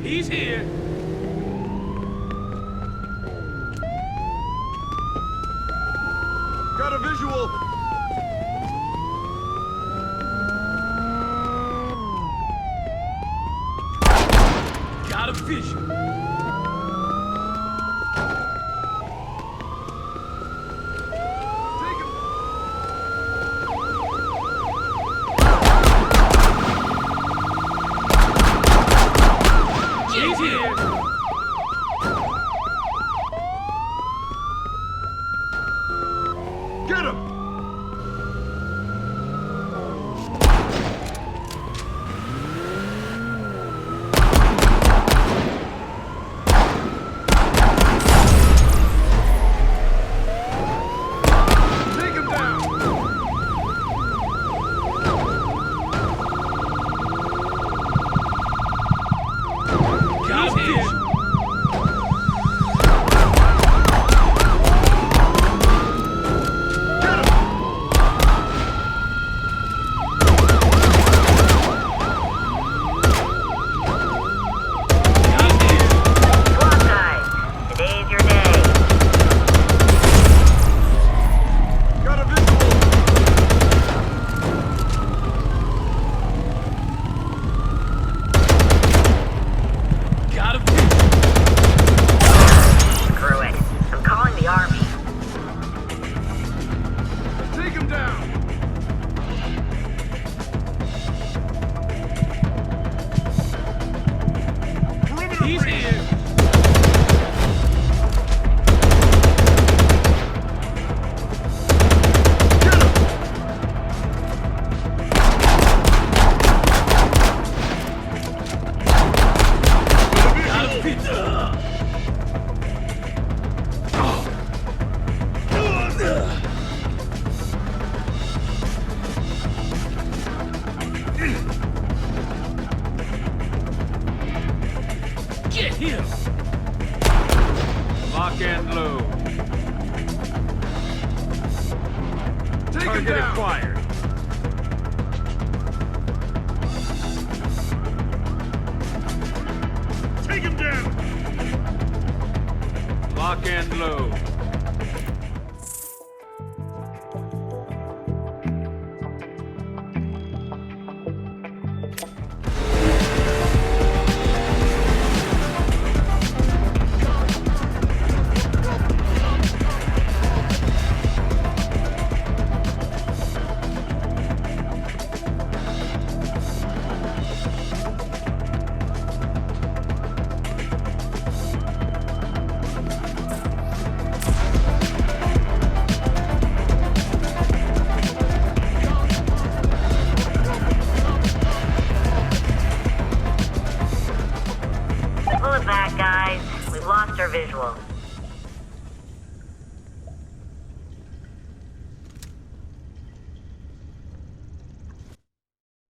He's here. Got a visual. Got a vision. Take him. He's here. Get him. Take him down. Got a vision. Get him. He's here. Squad guys, today's your day. Got a visual. Got a vision. Screw it. I'm calling the army. Take him down. Perimeter He's breach. here. Get him. Got a vision. Get him. Lock and load. Take him Target down. acquired. Take him down. Lock and load. Pull it back, guys. We've lost our visual.